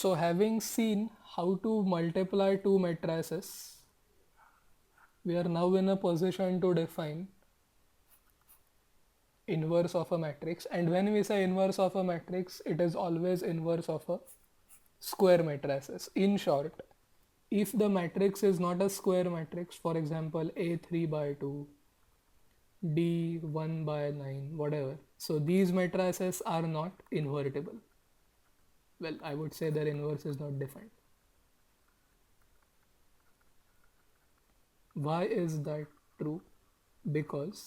So having seen how to multiply two matrices, we are now in a position to define inverse of a matrix. And when we say inverse of a matrix, it is always inverse of a square matrices. In short, if the matrix is not a square matrix, for example, A3 by 2, D1 by 9, whatever, so these matrices are not invertible. Well, I would say their inverse is not defined. Why is that true? Because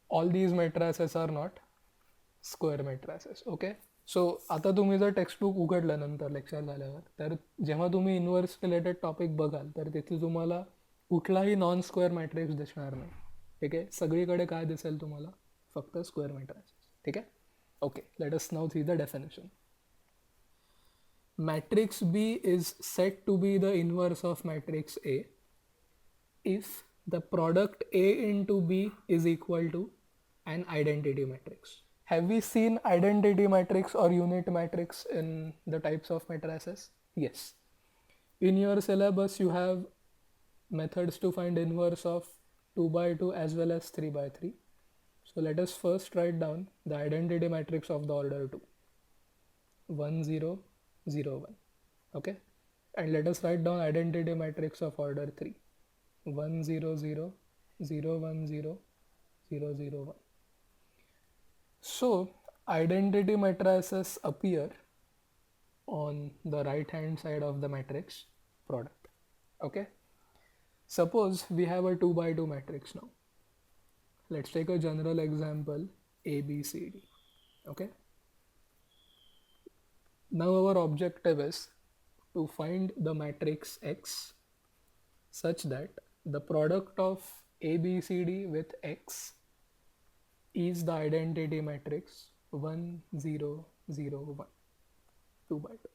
all these matrices are not square matrices. Okay. So आता तुम्ही जर textbook उघडलं नंतर lecture झाल्यावर, तर जेव्हा तुम्ही inverse related topic बघाल तर तिथे तुम्हाला कुठलाही नॉन स्क्वेअर मॅट्रिक्स दिसणार नाही. ठीक आहे. सगळीकडे काय दिसेल तुम्हाला? फक्त स्क्वेअर मॅट्रासेस. ठीक आहे. Okay, let us now see the definition. Matrix B is said to be the inverse of matrix A if the product A into B is equal to an identity matrix. Have we seen identity matrix or unit matrix in the types of matrices? Yes. In your syllabus, you have methods to find inverse of 2 by 2 as well as 3 by 3. So let us first write down the identity matrix of the order 2. 1 0 0 1. Okay. And let us write down identity matrix of order 3. 1 0 0 0 1 0 0 0 1. So identity matrices appear on the right hand side of the matrix product. Okay. Suppose we have a 2 by 2 matrix now. Let's take a general example, A, B, C, D. Okay. Now our objective is to find the matrix X such that the product of A, B, C, D with X is the identity matrix 1 0 0 1, 2 by 2.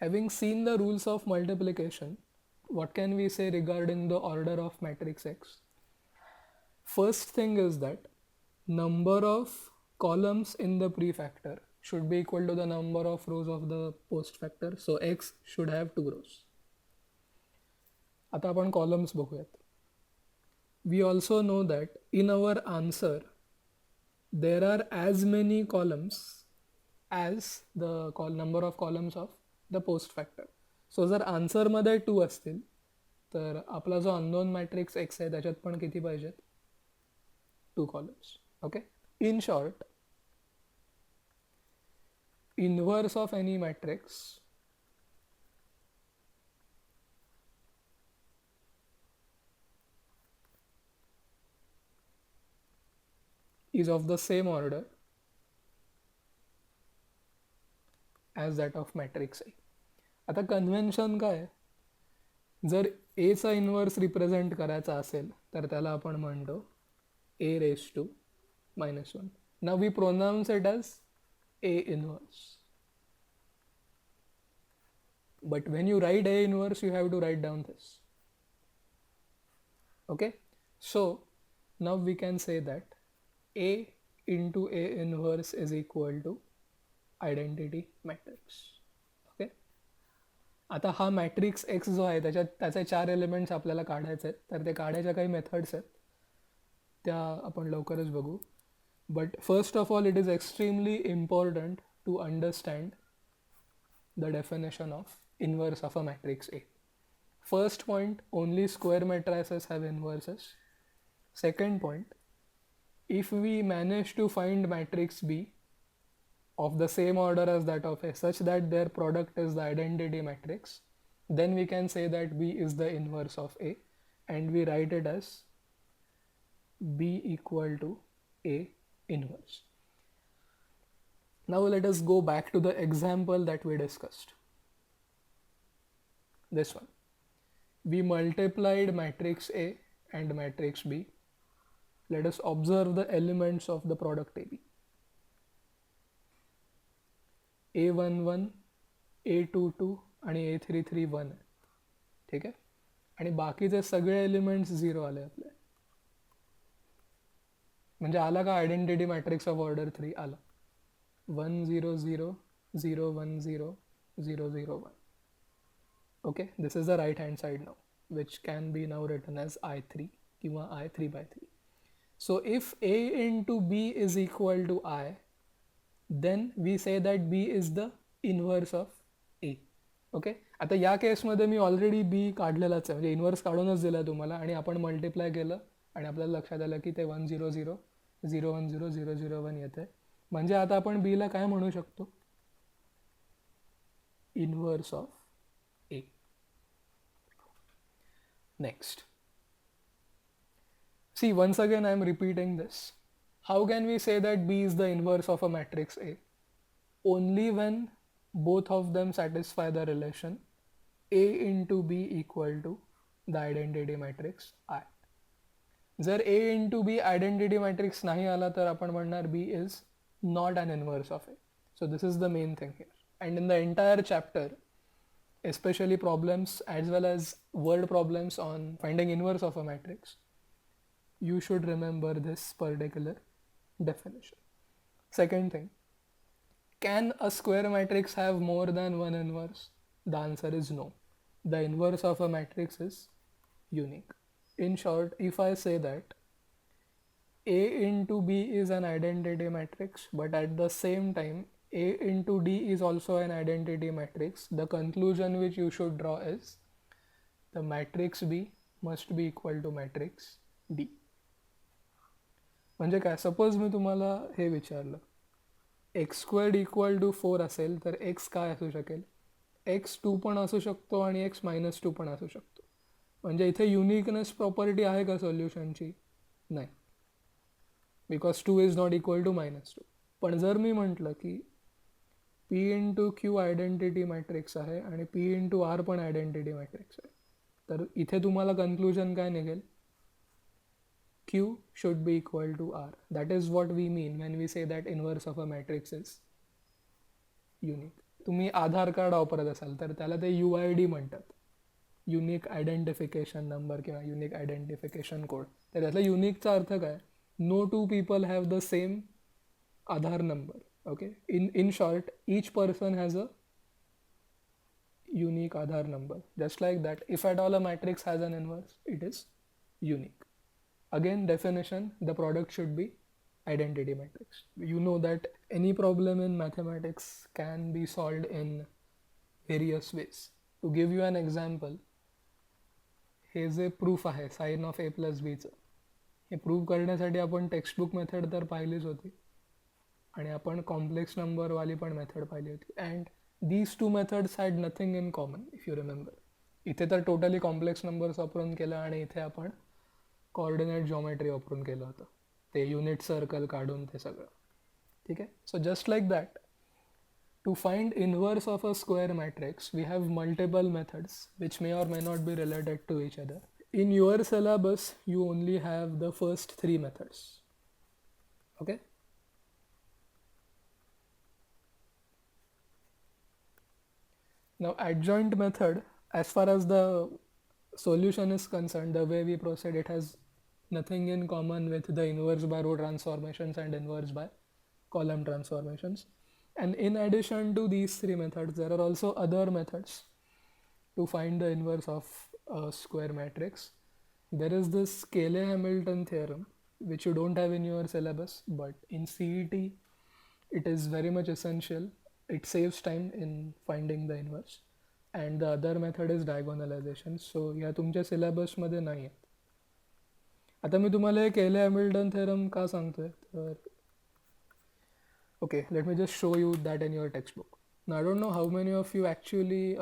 Having seen the rules of multiplication, what can we say regarding the order of matrix X? First thing is that number of columns in the prefactor should be equal to the number of rows of the post factor. So X should have 2 rows. आता आपण columns बघूयात. We also know that in our answer there are as many columns as the number of columns of the post factor. So जर answer मध्ये 2 असतील तर आपला जो unknown matrix x आहे त्याच्यात पण किती पाहिजेत? 2 columns. Okay. In short, inverse of any matrix is of the same order as that of matrix A. आता कन्व्हेन्शन काय आहे? जर A चा इन्व्हर्स रिप्रेझेंट करायचा असेल तर त्याला आपण म्हणतो A raised to -1. Now we pronounce it as A inverse. But when you write A inverse, you have to write down this. Okay. So now we can say that A into A inverse is equal to identity matrix. Okay. आता हा matrix x जो आहे त्याचे 4 elements आपल्याला काढायचे आहेत, तर ते काढायच्या काही मेथड्स आहेत, त्या आपण लवकरच बघू. But first of all, it is extremely important to understand the definition of inverse of a matrix A. First point, only square matrices have inverses. Second point, if we manage to find matrix B of the same order as that of A such that their product is the identity matrix, then we can say that B is the inverse of A, and we write it as B equal to A inverse. Now let us go back to the example that we discussed. This one. We multiplied matrix A and matrix B. Let us observe the elements of the product AB. A11, A22 आणि A33 1 आहे. ठीक आहे. आणि बाकीचे सगळे elements 0 आले आपले. म्हणजे आला का आयडेंटिटी मॅट्रिक्स ऑफ ऑर्डर 3? आला. 1 0 0 0 1 0 0 0 1. Okay, this is the right hand side now, which can be now written as I3 किंवा I3 by 3. So if A into B is equal to I, then we say that B is the inverse of A. Okay, आता या केसमध्ये मी already B काढलेलाच आहे, म्हणजे inverse काढूनच दिला तुम्हाला, आणि आपण मल्टिप्लाय केलं आणि आपल्याला लक्षात आलं की ते 1 0 0 0 1 0 0 0 1 येते. म्हणजे आता आपण बीला काय म्हणू शकतो? Inverse of A. Next, see, once again I am repeating this. How can we say that B is the inverse of a matrix A? Only when both of them satisfy the relation A into B equal to the identity matrix I. जर A into B identity matrix नाही आला तर आपण म्हणणार B is not an inverse of A. So this is the main thing here. And in the entire chapter, especially problems as well as word problems on finding inverse of a matrix, you should remember this particular definition. Second thing, can a square matrix have more than one inverse? The answer is no. The inverse of a matrix is unique. In short, if I say that A into B is an identity matrix, but at the same time A into D is also an identity matrix, the conclusion which you should draw is the matrix B must be equal to matrix D. म्हणजे काय, suppose मी तुम्हाला हे विचारलं, x squared equal to 4 असेल तर x काय असू शकेल? X 2 पण असू शकतो आणि एक्स -2 पण असू शकतो. म्हणजे इथे युनिकनेस प्रॉपर्टी आहे का सोल्युशनची? नाही, because 2 is not equal to -2. पण जर मी म्हटलं की P into Q identity matrix आहे आणि पी इंटू आर पण आयडेंटिटी मॅट्रिक्स आहे, तर इथे तुम्हाला कन्क्लुजन काय निघेल? Q should be equal to R. That is what we mean when we say that inverse of a matrix is unique. तुम्ही आधार कार्ड वापरत असाल तर त्याला ते UID म्हणतात, युनिक आयडेंटिफिकेशन नंबर किंवा युनिक आयडेंटिफिकेशन कोड. तर त्यातला युनिकचा अर्थ काय? No two people have the same Aadhaar number. Okay, in short, each person has a unique Aadhaar number. Just like that, if at all a matrix has an inverse, it is unique. Again, definition, the product should be identity matrix. You know that any problem in mathematics can be solved in various ways. To give you an example, हे जे proof आहे sign of A plus बीचं, हे prove करण्यासाठी आपण textbook method तर पाहिलीच होती आणि आपण कॉम्प्लेक्स नंबरवाली पण मेथड पाहिली होती. And these two methods had nothing in common, if you remember. इथे तर टोटली कॉम्प्लेक्स नंबर्स वापरून केलं आणि इथे आपण कोऑर्डिनेट जॉमेट्री वापरून केलं होतं, ते युनिट सर्कल काढून ते सगळं. ठीक आहे. So just like that, to find inverse of a square matrix, we have multiple methods which may or may not be related to each other. In your syllabus, you only have the first 3 methods. Okay? Now, adjoint method, as far as the solution is concerned, the way we proceed, it has nothing in common with the inverse by row transformations and inverse by column transformations. And in addition to these 3 methods, there are also other methods to find the inverse of a square matrix. There is this Cayley-Hamilton theorem, which you don't have in your syllabus, but in CET, it is very much essential. It saves time in finding the inverse. And the other method is diagonalization. So, या तुमच्या सिलेबसमध्ये नाही आहे. आता मी तुम्हाला Cayley-Hamilton theorem का सांगतोय तर, okay, let me just show you that in your textbook. Now, I don't know how many of you actually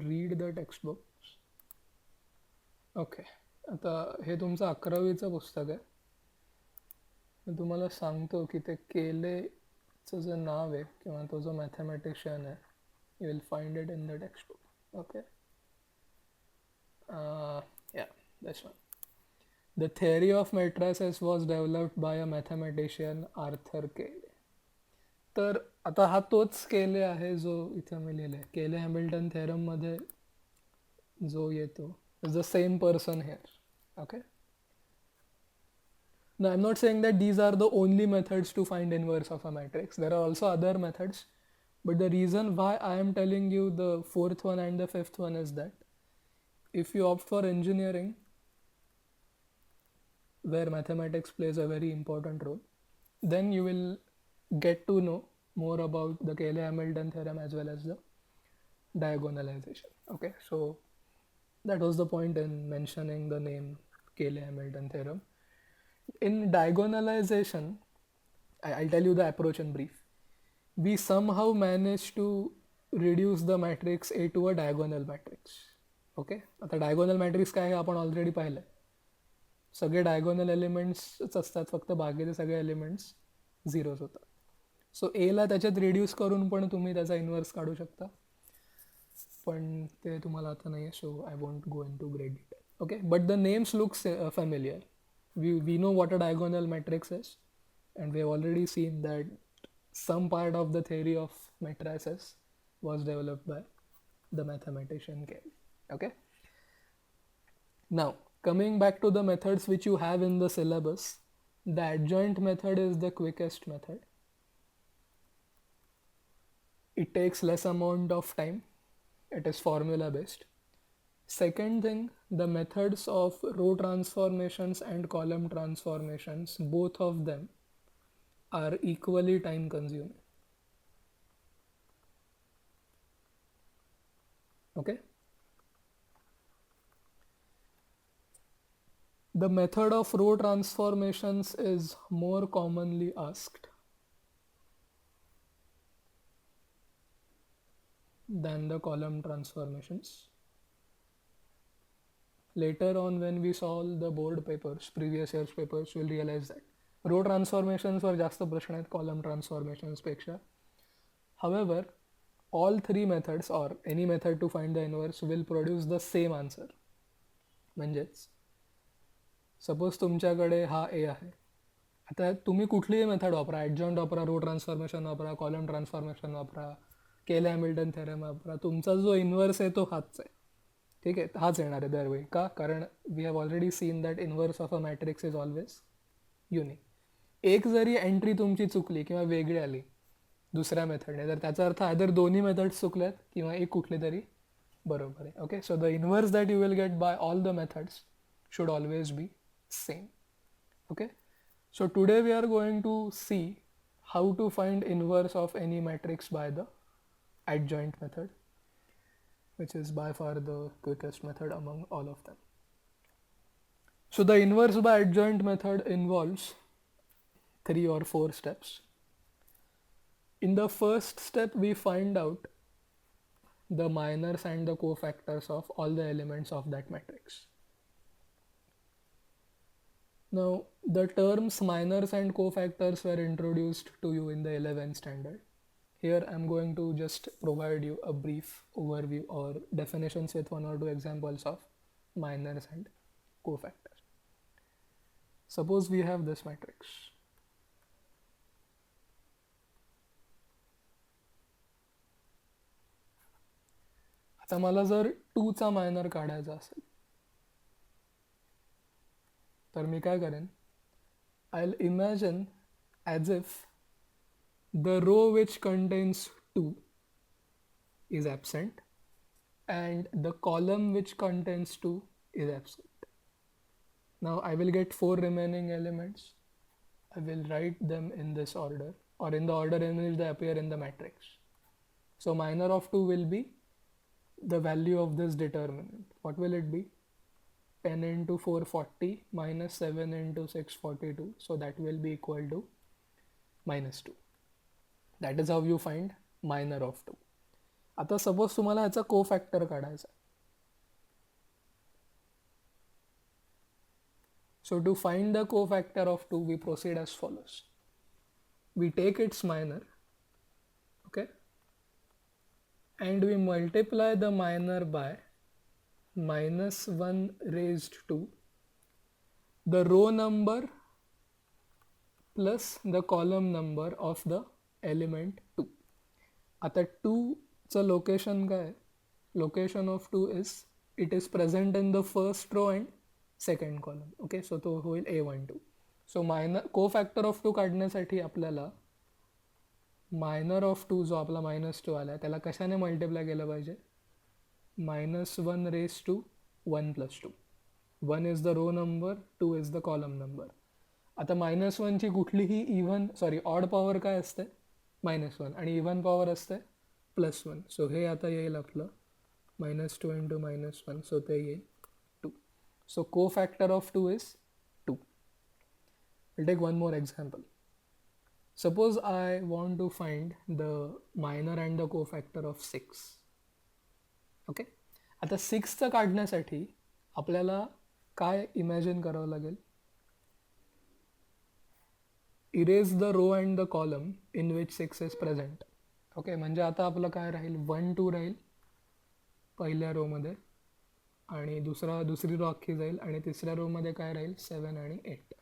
read the textbooks. Okay, आता हे तुमचं 11वीचं पुस्तक आहे. मी तुम्हाला सांगतो की ते केलेचं जे नाव आहे किंवा तो जो मॅथमॅटिशियन आहे, you will find it in the textbook. Okay, yeah, this one. The theory of matrices was developed by a mathematician, Arthur Cayley. तर आता हा तोच केले आहे जो इथं मी लिहिलं आहे. केले हॅमिल्टन थेरममध्ये जो येतो, is the same person hair. Okay, now I'm not saying that these are the only methods to find inverse of a matrix. There are also other methods, But the reason why I am telling you the fourth one and the fifth one is that if you opt for engineering, where mathematics plays a very important role, then you will get to know more about the Cayley-Hamilton theorem as well as the diagonalization. Okay, so that was the point in mentioning the name Cayley-Hamilton theorem. In diagonalization, I'll tell you the approach in brief. We somehow managed to reduce the matrix A to a diagonal matrix. Okay, आता diagonal matrix काय हे आपण already पाहिलं आहे. सगळे diagonal एलिमेंट्सच असतात, फक्त बाकीचे सगळे एलिमेंट्स झिरोज होतात. सो एला त्याच्यात रिड्यूस करून पण तुम्ही त्याचा इन्व्हर्स काढू शकता, पण ते तुम्हाला आता नाही आहे, so I won't go into great detail. Okay, but the names looks familiar. We know what a diagonal matrix is, and we have already seen that some part of the theory of matrices was developed by the mathematician Cayley. Okay, now coming back to the methods which you have in the syllabus, the adjoint method is the quickest method. It takes less amount of time, it is formula based. Second thing, the methods of row transformations and column transformations, both of them are equally time consuming. Okay, the method of row transformations is more commonly asked than the column transformations. Later on, when we solve the board papers, previous year's papers, we'll realize that रो ट्रान्सफॉर्मेशन्सवर जास्त प्रश्न आहेत column ट्रान्सफॉर्मेशन्सपेक्षा. However, all three methods or any method to find the inverse will produce the same answer. म्हणजेच suppose तुमच्याकडे हा ए आहे, आता तुम्ही कुठलीही मेथड वापरा, ॲडजॉइंट वापरा, रो ट्रान्सफॉर्मेशन वापरा, कॉलम ट्रान्सफॉर्मेशन वापरा, केले हॅमिल्टन थेरम वापरा, तुमचा जो इन्व्हर्स आहे तो हाच आहे. ठीक आहे, हाच येणार आहे दरवेळी. का? कारण we have already seen that inverse of a matrix is always unique. एक जरी एंट्री तुमची चुकली किंवा वेगळी आली दुसऱ्या मेथडने, तर त्याचा अर्थ आयदर दोन्ही मेथड्स चुकल्यात किंवा एक कुठली तरी बरोबर आहे. Okay, so the inverse that you will get by all the methods should always be same. Okay, so today we are going to see how to find inverse of any matrix by the adjoint method, which is by far the quickest method among all of them. So the inverse by adjoint method involves 3 or 4 steps. In the first step, we find out the minors and the cofactors of all the elements of that matrix. Now, the terms minors and cofactors were introduced to you in the 11th standard. Here I am going to just provide you a brief overview or definitions with 1 or 2 examples of minors and cofactors. Suppose we have this matrix. आता मला जर 2 चा minor काढायचा असेल तर मी काय करेन, I will imagine as if the row which contains 2 is absent and the column which contains 2 is absent. Now I will get 4 remaining elements. I will write them in this order or in the order in which they appear in the matrix. So minor of 2 will be the value of this determinant. What will it be? 10 into 440 minus 7 into 642. So that will be equal to minus 2. That is how you find minor of 2. आता suppose तुम्हाला ह्याचा कोफॅक्टर काढायचा. So to find the cofactor of 2, we proceed as follows. We take its minor, okay, and we multiply the minor by minus 1 raised to the row number plus the column number of the element 2. आता 2 चं location काय? Location of 2 is it is present in the first row and second column. Okay, so तो होईल A12. So minor कोफॅक्टर of 2 काढण्यासाठी आपल्याला minor of 2 जो आपला -2 आला आहे त्याला कशाने मल्टिप्लाय केलं पाहिजे? -1 raise to 1 + 2. 1 is the row number, 2 is the column number. आता -1ची कुठलीही ऑड पॉवर काय असते? -1 आणि इव्हन पॉवर असते +1. सो हे आता येईल आपलं -2 × -1, सो ते येईल 2. सो को factor of 2 is 2. We'll take one more example. Suppose I want to find the minor and the cofactor of 6. Okay, आता 6चं काढण्यासाठी आपल्याला काय इमॅजिन करावं लागेल? Erase the row and the column in which 6 is present. Okay, म्हणजे आता आपलं काय राहील? 1 2 राहील पहिल्या रोमध्ये, आणि दुसरी रो अख्खी जाईल, आणि तिसऱ्या रोमध्ये काय राहील? 7 आणि 8.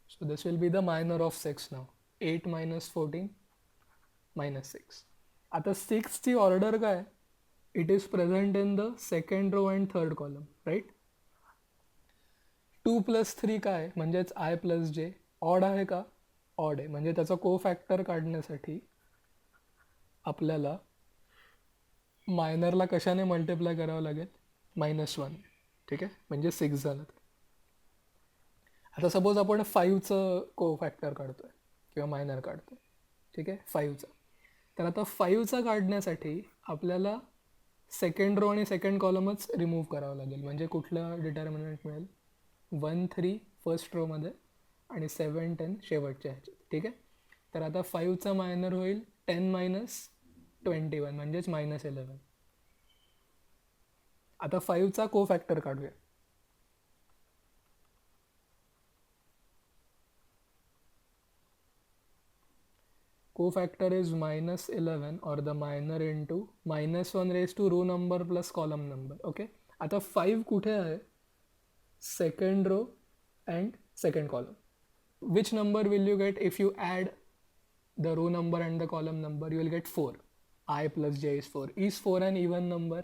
So this will be the minor of 6 now. 8 - 14 -6. आता 6ची ऑर्डर काय? It is present in the second row and third column, right? 2 + 3 काय? म्हणजेच I + J. ऑड आहे का? ऑड आहे. म्हणजे त्याचा को फॅक्टर काढण्यासाठी आपल्याला मायनरला कशाने मल्टिप्लाय करावं लागेल? -1. ठीक आहे, म्हणजे 6 झालं. आता सपोज आपण 5चं को फॅक्टर काढतोय किंवा मायनर काढतोय, ठीक आहे, 5चा. तर आता 5चा काढण्यासाठी आपल्याला सेकंड रो आणि सेकंड कॉलमच रिमूव्ह करावं लागेल. म्हणजे कुठलं डिटर्मिनंट मिळेल? 1 3 फर्स्ट रोमध्ये आणि 7 10 शेवटच्या ह्याच्यात. ठीक आहे, तर आता 5चा मायनर होईल 10 - 21, म्हणजेच -11. आता 5चा को फॅक्टर काढूया. Co-factor is -11 or the minor into -1 raised to row number plus column number. Okay, आता 5 कुठे आहे? Second row and second column. Which number will you get if you add the row number and the column number? You will get 4. I + J is 4. Is 4 an even number?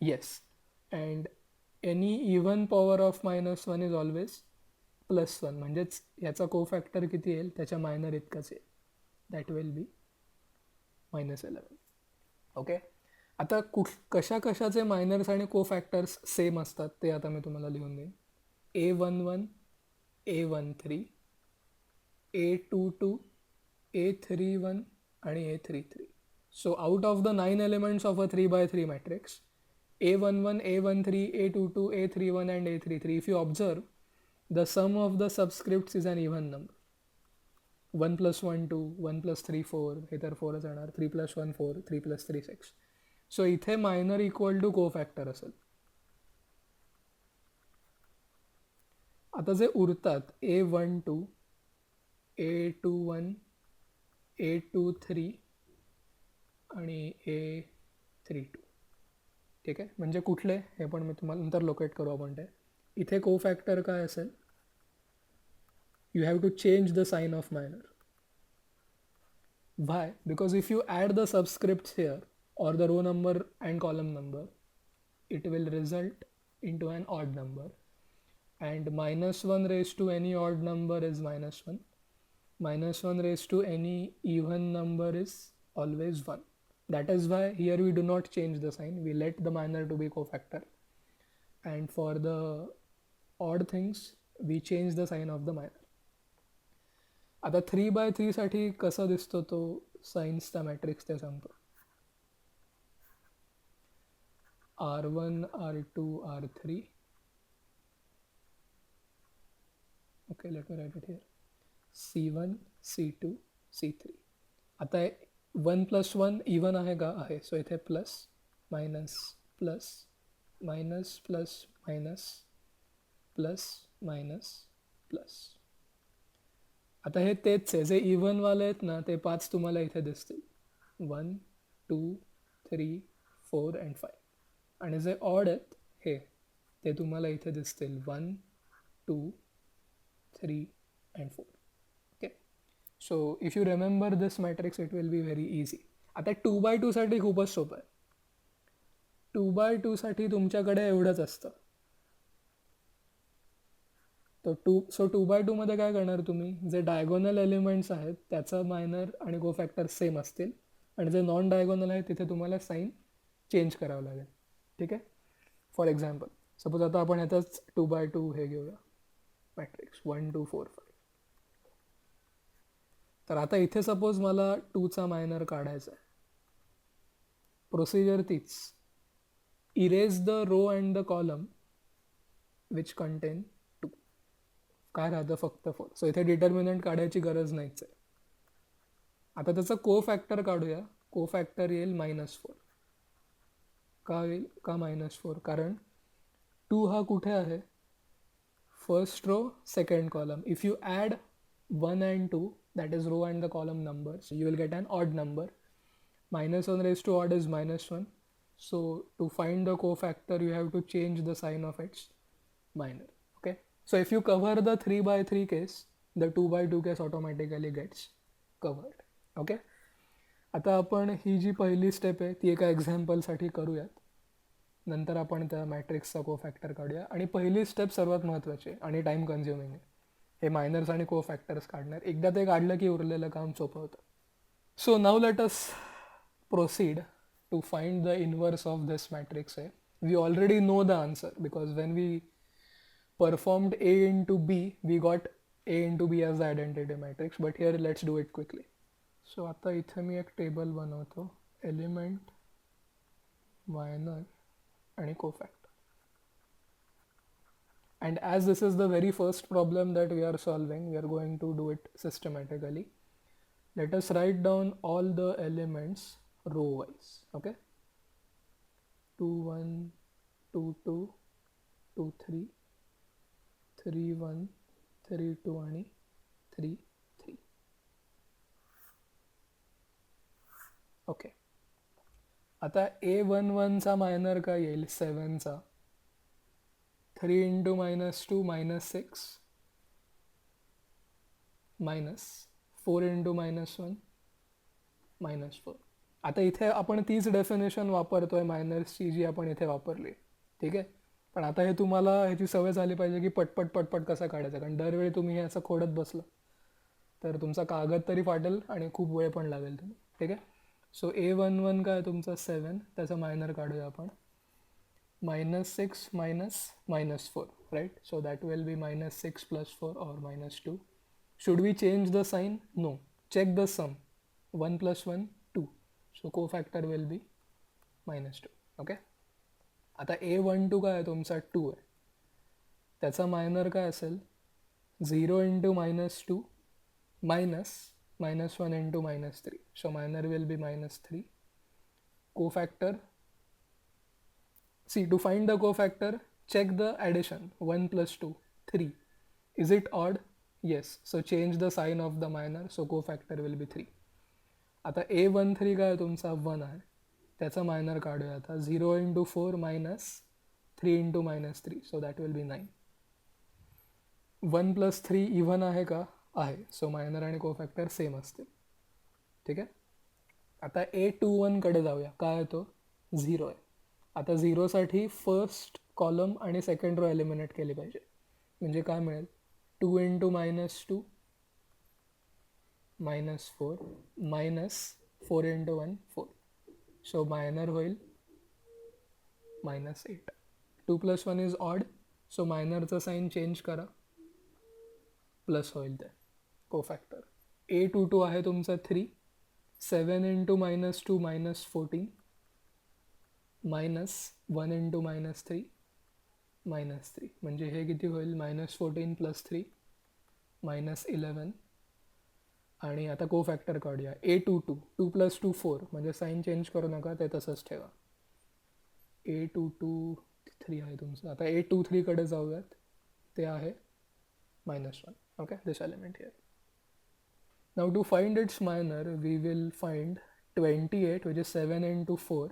Yes. And any even power of -1 is always +1. म्हणजेच याचा को factor किती येईल? त्याच्या minor इतकाच येईल. That will B -11. Okay, आता कशाचे मायनर्स आणि को फॅक्टर्स सेम असतात ते आता मी तुम्हाला लिहून देईन. A11, A13, A22, A31 आणि A33. So out of the 9 elements of a 3x3 matrix, A11, A13, A22, A31 and A33, if you observe, the sum of the subscripts is an even number. 1 + 1 2, 1 + 3 4, हे तर 4च येणार. 3 + 1 4, 3 + 3 6. सो इथे minor equal to को factor असेल. आता जे उरतात A12, A21, A23 आणि A32. ठीक आहे, म्हणजे कुठले हे पण मी तुम्हाला नंतर लोकेट करू आपण. ते इथे को फॅक्टर काय असेल? You have to change the sign of minor. Why? Because if you add the subscripts here or the row number and column number, it will result into an odd number. And -1 raised to any odd number is -1. -1 raised to any even number is always 1. That is why here we do not change the sign. We let the minor to be cofactor. And for the odd things, we change the sign of the minor. आता 3x3 साठी कसा दिसतो तो साइन्सचा matrix ते सांगतो. R1, R2, R3. Okay, let me write it here. C1, C2, C3. आता 1 + 1 even आहे का? आहे. सो इथे plus minus plus minus plus minus plus minus plus. आता हे तेच आहे, जे इव्हनवाले आहेत ना ते 5 तुम्हाला इथे दिसतील. 1 2 3 4 and 5. आणि जे ऑड आहेत हे ते तुम्हाला इथे दिसतील 1 2 3 and 4. Okay, so if you remember this matrix it will be very easy. आता 2x2 साठी खूपच सोपं आहे. 2x2 साठी तुमच्याकडे एवढंच असतं. सो 2x2 मध्ये काय करणार तुम्ही, जे डायगोनल एलिमेंट्स आहेत त्याचा मायनर आणि कोफॅक्टर सेम असतील आणि जे नॉन डायगोनल आहे तिथे तुम्हाला साईन चेंज करावं लागेल. ठीक आहे. फॉर एक्झाम्पल सपोज आता आपण ह्याचाच 2x2 हे घेऊया मॅट्रिक्स 1 2 4 5. तर आता इथे सपोज मला 2चा मायनर काढायचा आहे. प्रोसिजर तीच, erase the row and the column which contain 2. काय राहतं फक्त 4. सो इथे डिटर्मिनंट काढायची गरज नाहीच आहे. आता त्याचा को फॅक्टर काढूया. को फॅक्टर येईल -4. का येईल, का -4? कारण 2 हा कुठे आहे, first row second column. If you add 1 and 2, that is row and the column numbers, you will get an odd number. -1 raised to odd is -1. So to find the cofactor you have to change the sign of its minor. Okay, so if you cover the 3x3 case, the 2x2 case automatically gets covered. Okay, आता आपण ही जी पहिली step आहे ती एका एक्झाम्पलसाठी करूयात. नंतर आपण त्या मॅट्रिक्सचा कोफॅक्टर काढूया. आणि पहिली स्टेप सर्वात महत्त्वाची आहे आणि टाईम कन्झ्युमिंग आहे, हे मायनर्स आणि कोफॅक्टर्स काढणार. एकदा ते काढलं की उरलेलं काम सोपं होतं. So now let us proceed to find the inverse of this matrix A. We already know the answer because when we performed A into B, we got A into B as the identity matrix, but here let's do it quickly. So आता इथे मी एक table बनवतो, element, minor आणि कोफॅक्टर. And as this is the very first problem that we are solving, we are going to do it systematically. Let us write down all the elements row wise. Okay, 2 1 2 2 2 3 3 1 3 2 आणि 3 3. Okay, आता A11 चा minor काय येईल, 7 चा 3 into -2 -6 minus 4 into -1 -4. आता इथे आपण तीच डेफिनेशन वापरतोय मायनर्सची जी आपण इथे वापरली. ठीक आहे, पण आता हे तुम्हाला ह्याची सवय झाली पाहिजे की पटपट पटपट कसं काढायचं, कारण दरवेळी तुम्ही हे असं खोडत बसलं तर तुमचा कागद तरी फाटेल आणि खूप वेळ पण लागेल तुम्ही. ठीक आहे, सो A11 काय तुमचा 7, त्याचा मायनर काढूया आपण. -6 -4, right. So that will be -6 + 4 or -2. Should we change the sign? No. Check the sum. 1 + 1 2. So cofactor will be -2. Okay, आता A12 काय आहे तुमचा 2 आहे, त्याचा मायनर काय असेल, 0 into -2 minus -1 into -3. So minor will be -3. कोफॅक्टर, see, to find the cofactor, check the addition. 1 + 2 3. Is it odd? Yes. So change the sign of the minor, so cofactor will be 3. आता A13 काय तुमचा 1 आहे, त्याचा minor काढूया आता. 0 into 4 minus 3 into -3, so that will be 9. 1 + 3 even आहे का, आहे. सो मायनर आणि कोफॅक्टर सेम असतील. ठीक आहे, आता A21 कडे जाऊया. काय आहे तो, 0 आहे. आता 0 साठी फर्स्ट कॉलम आणि सेकंड रो एलिमिनेट केली पाहिजे. म्हणजे काय मिळेल, 2 into -2 -4 -4 into 1 4. सो मायनर होईल -8. 2 + 1 इज ऑड, सो मायनरचं साईन चेंज करा, प्लस होईल ते कोफॅक्टर. A22 आहे तुमचा 3. 7 into -2 -14 -1 into -3 -3. म्हणजे हे किती होईल, -14 + 3 -11. आणि आता कोफॅक्टर काढूया. A22 2 + 2 4, म्हणजे साईन चेंज करू नका, ते तसंच ठेवा. A22 3 आहे तुमचं. आता A23 कडे जाऊयात, ते आहे -1. Okay, this element here. Now to find its minor we will find 28, which is 7 into 4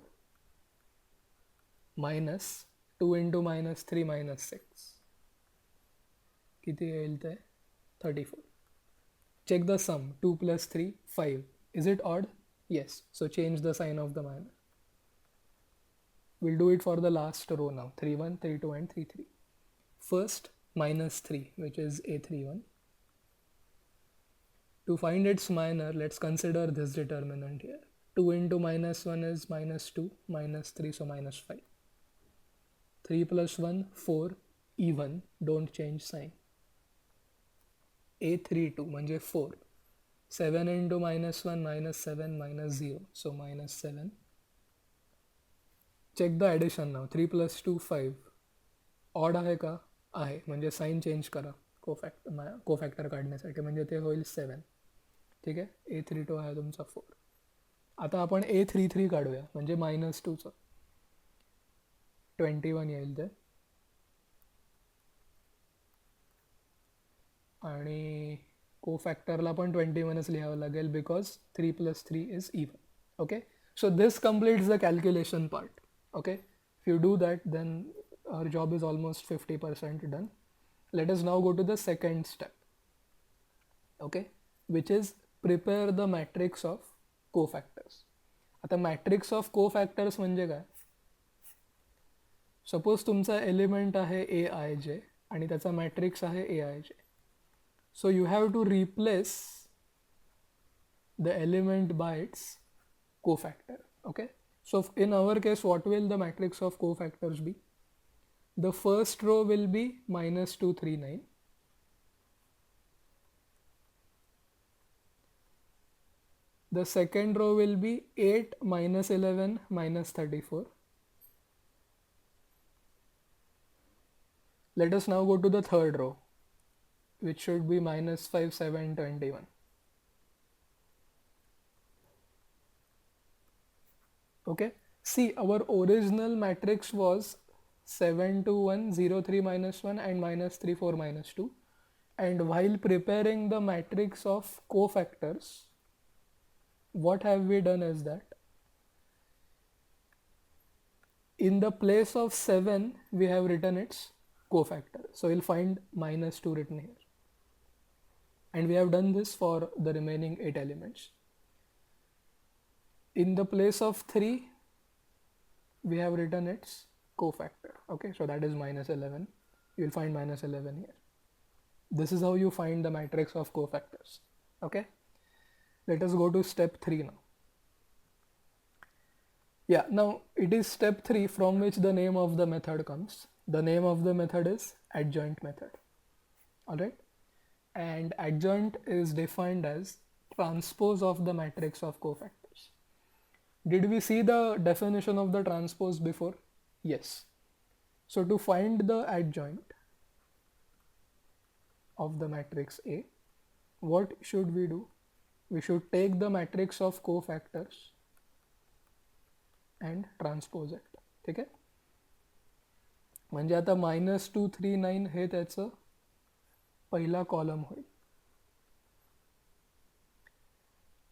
minus 2 into -3 -6. किती येईल ते, 34. Check the sum. 2 + 3 5. Is it odd? Yes. So change the sign of the minor. We'll do it for the last row now. 3 1 3 2 and 3 3. First minus 3, which is A31. To find its minor, let's consider this determinant here. 2 into minus 1 is minus 2, minus 3, so minus 5. 3 plus 1, 4, even, don't change sign. A32 म्हणजे 4. 7 into minus 1, minus 7, minus 0, so minus 7. Check the addition now. 3 plus 2, 5. Odd आहे का? आहे, म्हणजे sign change करा कोफॅक्टर काढण्यासाठी, म्हणजे ते होईल 7. ठीक आहे, A32 आहे तुमचा 4. आता आपण A33 काढूया, म्हणजे मायनस 2चं 21 येईल ते. आणि कोफॅक्टरला पण 21च लिहावं लागेल, because 3 plus 3 is even. Okay, so this completes the calculation part. Okay, if you do that, then our job is almost 50% done. Let us now go to the second step. Okay, which is prepare the matrix of cofactors. आता matrix of cofactors म्हणजे काय? Suppose तुमचा element आहे AIJ आणि त्याचा matrix आहे AIJ. So you have to replace the element by its cofactor. Okay, so in our case, what will the matrix of cofactors be? The first row will be minus 2, 3, 9. The second row will be 8, minus 11, minus 34. Let us now go to the third row, which should be minus 5, 7, 21. Okay, see, our original matrix was 7, 2, 1, 0, 3, minus 1 and minus 3, 4, minus 2. And while preparing the matrix of cofactors, what have we done is that in the place of 7 we have written its cofactor, so we'll find minus 2 written here, and we have done this for the remaining 8 elements. In the place of 3 we have written its cofactor. Okay, so that is minus 11. You'll find minus 11 here. This is how you find the matrix of cofactors. Okay, let us go to step 3 now. Yeah, now it is step 3 from which the name of the method comes. The name of the method is adjoint method. Alright, and adjoint is defined as transpose of the matrix of cofactors. Did we see the definition of the transpose before? Yes. So to find the adjoint of the matrix A, what should we do? We should take the matrix of cofactors and transpose it. ठीक आहे, म्हणजे आता minus 2, 3, 9 हे त्याचं पहिला column होईल.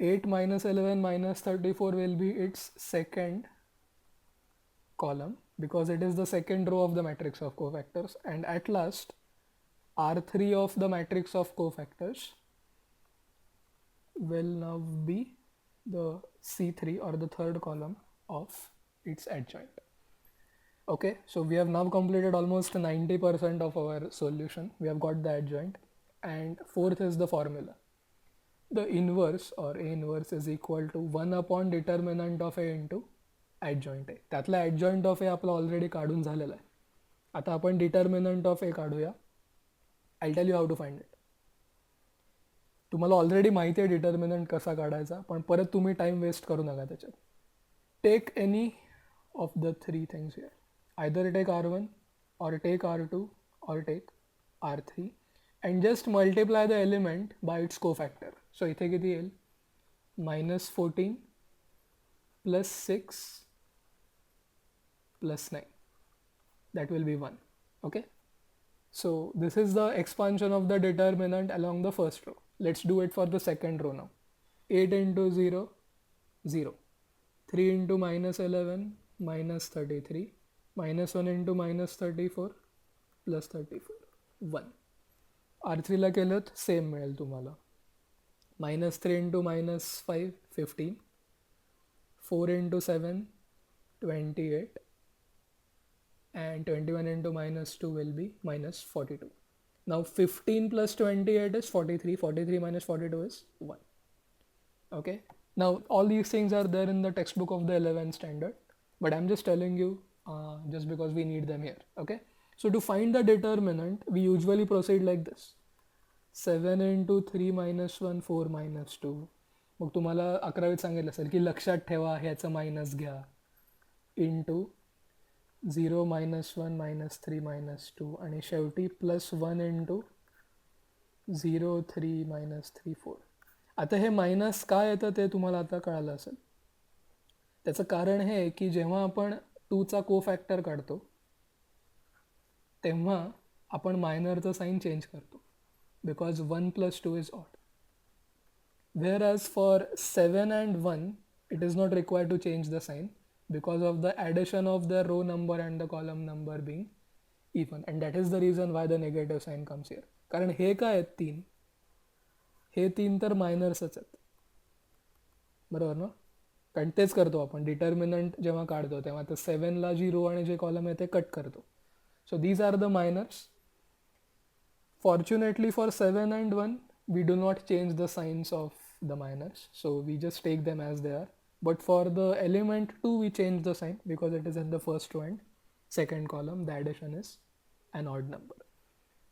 8, minus 11, minus 34 will be its second column, because it is the second row of the matrix of cofactors. And at last, R3 of the matrix of cofactors will now be the C3 or the third column of its adjoint. Okay, so we have now completed almost 90% of our solution. We have got the adjoint, and fourth is the formula. The inverse or A inverse is equal to 1 upon determinant of A into adjoint A. त्यातला adjoint of A आपला already काढून झालेला आहे. आता आपण determinant of A काढूया. I'll tell you how to find it. तुम्हाला already माहिती आहे डिटर्मिनंट कसा काढायचा, पण परत तुम्ही टाइम वेस्ट करू नका त्याच्यात. Take any of the 3 things here. Either take R1 or take R2 or take R3 and just multiply the element by its cofactor. So इथे किती येईल? minus 14 plus 6 plus 9. That will be 1. Okay, so this is the expansion of the determinant along the first row. Let's do it for the second row now. 8 into 0, 0. 3 into minus 11, minus 33. Minus 1 into minus 34, plus 34, 1. R3 ला केलं same मिळेल तुम्हाला. minus 3 into minus 5, 15. 4 into 7, 28. And 21 into minus 2 will be minus 42. Now 15 plus 28 is 43. 43 minus 42 is 1. Okay. Now all these things are there in the textbook of the 11th standard, but I'm just telling you just because we need them here. Okay. So to find the determinant, we usually proceed like this. 7 into 3 minus 1, 4 minus 2. मग तुम्हाला 11वीत सांगितलं असेल की लक्षात ठेवा ह्याचं minus घ्या into 0 minus 1 minus 3 minus 2 आणि शेवटी प्लस 1 इंटू 0 3 minus 3 4. आता हे मायनस का येतं ते तुम्हाला आता कळालं असेल. त्याचं कारण हे की जेव्हा आपण 2चा कोफॅक्टर काढतो तेव्हा आपण मायनरचं साईन चेंज करतो because 1 plus 2 is odd. Whereas for 7 and 1 it is not required to change the sign because of the addition of the row number and the column number being even, and that is the reason why the negative sign comes here. कारण हे काय आहेत 3, हे 3 तर मायनर्सच आहेत बरोबर ना. कारण तेच करतो आपण डिटर्मिनंट जेव्हा काढतो तेव्हा तर 7ला जी रो आणि जे कॉलम आहे ते कट करतो. So these are the minors. Fortunately for 7 and 1 we do not change the signs of the minors, so we just take them as they are. But for the element 2 we change the sign because it is in the first row and second column the addition is an odd number.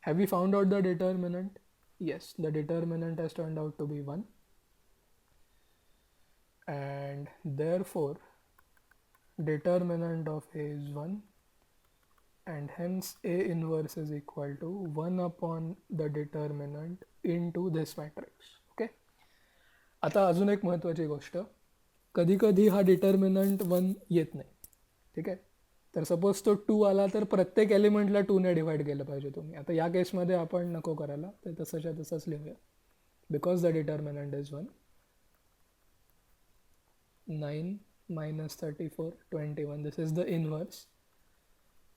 Have we found out the determinant? Yes, the determinant has turned out to be 1, and therefore determinant of A is 1, and hence A inverse is equal to 1 upon the determinant into this matrix. Okay. आता अजून एक महत्त्वाची गोष्ट, कधी कधी हा determinant 1 येत नाही. ठीक आहे. तर सपोज तो 2 आला तर प्रत्येक एलिमेंटला 2ने डिवाइड केलं पाहिजे तुम्ही. आता या केसमध्ये आपण नको करायला, ते तसंच्या तसंच लिहूया because the determinant is 1. 9 minus 34 21, this is the inverse.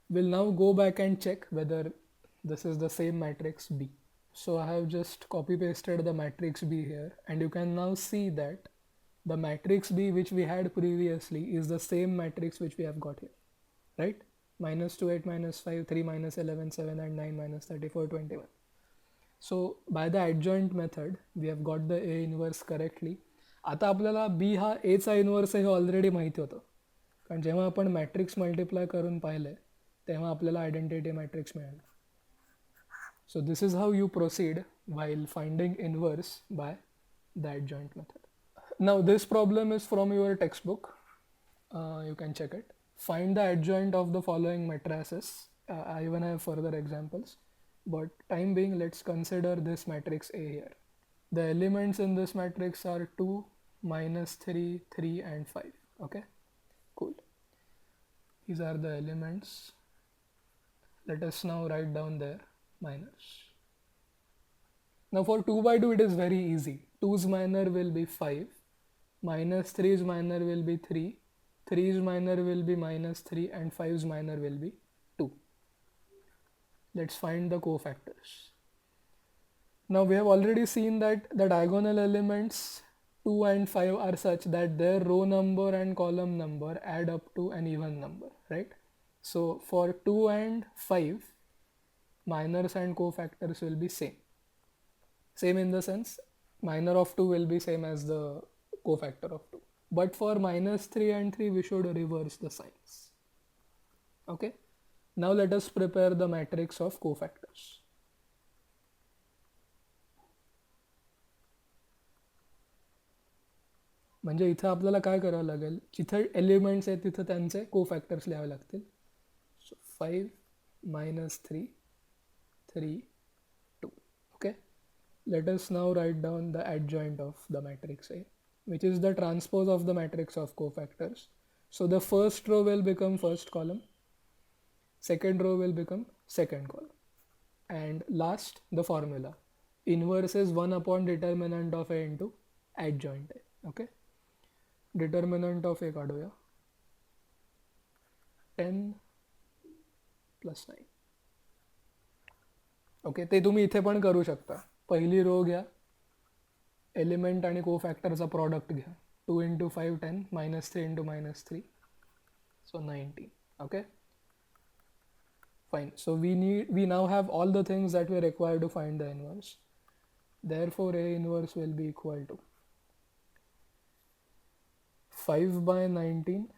We'll now go back and check whether this is the same matrix B. So I have just copy pasted the matrix B here, and you can now see that the matrix B which we had previously is the same matrix which we have got here, right? Minus 2 8 minus 5 3 minus 11 7 and 9 minus 34 21. So by the adjoint method we have got the A inverse correctly. आता आपल्याला B हा A चा inverse आहे हे already माहिती होतं, कारण जेव्हा आपण मॅट्रिक्स मल्टिप्लाय करून पाहिलं तेव्हा आपल्याला आयडेंटिटी मॅट्रिक्स मिळाला. So this is how you proceed while finding inverse by the adjoint method. Now this problem is from your textbook. You can check it. Find the adjoint of the following matrices. I even have further examples, but time being let's consider this matrix A here. The elements in this matrix are 2, minus 3, 3 and 5. Okay, cool. These are the elements. Let us now write down their minors. Now for 2 by 2 it is very easy. 2's minor will be 5, minus 3's minor will be 3, 3's minor will be minus 3 and 5's minor will be 2. Let's find the cofactors. Now we have already seen that the diagonal elements 2 and 5 are such that their row number and column number add up to an even number, right? So for 2 and 5, minors and cofactors will be same. Same in the sense minor of 2 will be same as the cofactor of 2. But for minus 3 and 3 we should reverse the signs. Okay. Now let us prepare the matrix of cofactors. म्हणजे इथं आपल्याला काय करावं लागेल, जिथे elements आहेत तिथं त्यांचे कोफॅक्टर्स लिहावे लागतील. सो 5 minus 3 3 2. Okay, let us now write down the adjoint of the matrix A, which is the transpose of the matrix of cofactors. So the first row will become first column, second row will become second column, and last the formula inverse is 1 upon determinant of A into adjoint A. Okay, determinant of A काढूया. 10 plus 9. Okay, ते तुम्ही इथे पण करू शकता. पहिली रो घ्या, element आणि कोफॅक्टरचा प्रॉडक्ट घ्या. 2 into 5 10, minus 3 into minus 3, so 19. Okay, Fine. So we now have all the things that we require to find the inverse. Therefore, A inverse will be equal to 5 by 19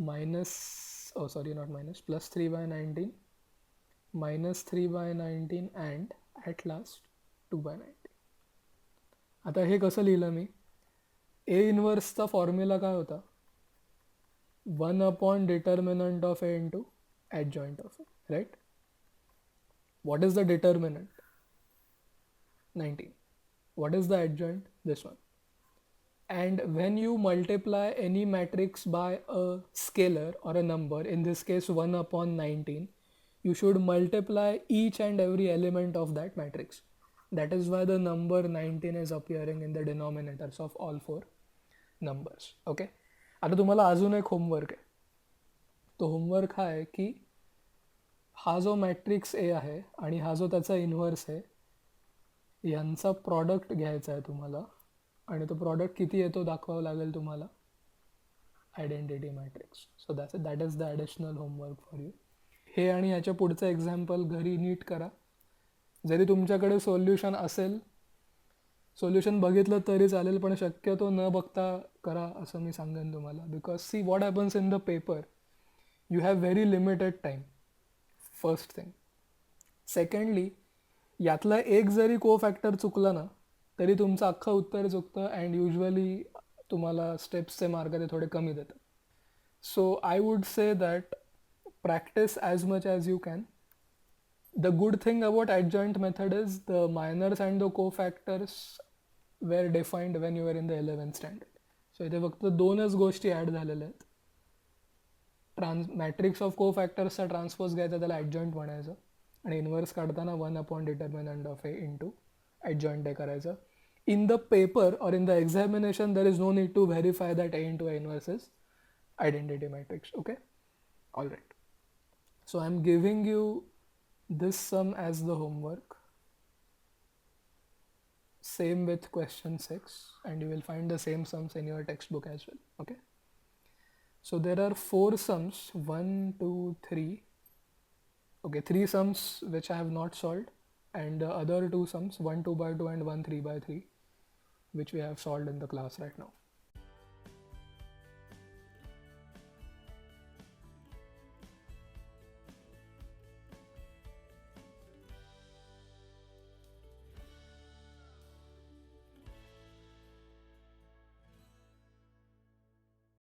minus, oh sorry, not minus, plus 3 by 19 minus 3 by 19 and at last 2 by 19. आता हे कसं लिहिलं मी? A इन्व्हर्सचा formula काय होता? 1 upon determinant of A into adjoint of A, right? What is the determinant? 19. What is the adjoint? This one. And when you multiply any matrix by a scalar or a number, in this case 1 upon 19, you should multiply each and every element of that matrix. That is why the number 19 is appearing in the denominators of all four numbers. Okay. आता तुम्हाला अजून एक homework आहे. तो homework हा आहे की हा जो मॅट्रिक्स ए आहे आणि हा जो त्याचा इन्व्हर्स आहे यांचा प्रॉडक्ट घ्यायचा आहे तुम्हाला आणि तो प्रॉडक्ट किती येतो दाखवावं लागेल तुम्हाला identity matrix. So that is the additional homework for you. हे आणि ह्याच्या पुढचं एक्झाम्पल घरी नीट करा. जरी तुमच्याकडे सोल्युशन असेल, सोल्युशन बघितलं तरी चालेल, पण शक्यतो न बघता करा असं मी सांगेन तुम्हाला. Because see what happens in the paper, you have very limited time. First thing. Secondly, यातला एक जरी को फॅक्टर चुकला ना तरी तुमचं अख्खं उत्तर चुकतं अँड युजली तुम्हाला स्टेप्सचे मार्क ते थोडे कमी देतात. So I would say that practice as much as you can. The good thing about adjoint method is the minors and the cofactors were defined when you were in the 11th standard. So इथे फक्त दोनच गोष्टी add झालेल्या आहेत. Matrix of कोफॅक्टर्सचा transpose घ्यायचा, त्याला adjoint म्हणायचं, आणि इन्व्हर्स काढताना 1 upon determinant of A into adjoint A करायचं. In the paper or in the examination there is no need to verify that A into A inverse is identity matrix. Okay, all right. So I'm giving you this sum as the homework. Same with question 6, and you will find the same sums in your textbook as well. Okay. So there are 4 sums, 1, 2, 3. Okay, 3 sums which I have not solved, and the other 2 sums, 1 2 by 2 and 1 3 by 3, which we have solved in the class right now.